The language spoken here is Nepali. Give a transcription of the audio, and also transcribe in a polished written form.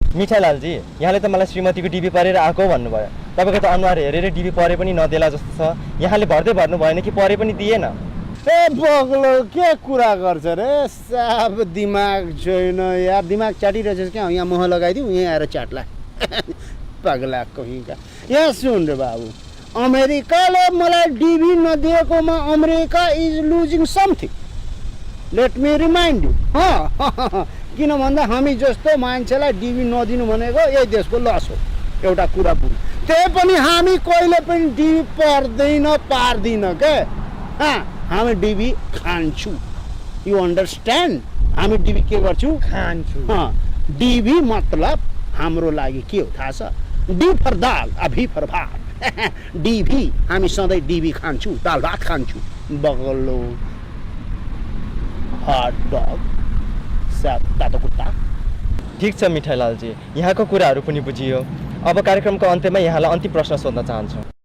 मिठाईलालजी, यहाँले त मलाई श्रीमतीको डिबी परेर आएको भन्नुभयो। तपाईँको त अनुहार हेरेर डिबी परे पनि नदेला जस्तो छ। यहाँले भर्दै भर्नु भएन कि परे पनि दिएन? ए बग्लो के कुरा गर्छ रे, साफ दिमाग छैन यार। दिमाग चाटिरहेछस् क्या? यहाँ मोह लगाइदिउँ, यहाँ आएर चाट्ला। पगला कहीँका। यहाँ सुन रे बाबु, अमेरिकाले मलाई डिबी नदिएकोमा America is losing something. Let me remind you. किन भन्दा हामी जस्तो मान्छेलाई डिबी नदिनु भनेको यही देशको लस हो। एउटा कुरा बुझ, त्यही पनि हामी कहिले पनि डिबी पार्दैन के। हामी डिबी खान्छौँ। You understand? हामी डिबी के गर्छौँ? खान्छौँ। डिबी मतलब हाम्रो लागि के हो थाहा छ? डी फर दाल, अभी फर भात। डिबी, हामी सधैँ डिबी खान्छौँ, दाल भात खान्छौँ। बगलो हट डग, साफ तातो कुत्ता। ठिक छ मिठाईलालजी, यहाँको कुराहरू पनि बुझियो। अब कार्यक्रमको अन्त्यमा यहाँलाई अन्तिम प्रश्न सोध्न चाहन्छु।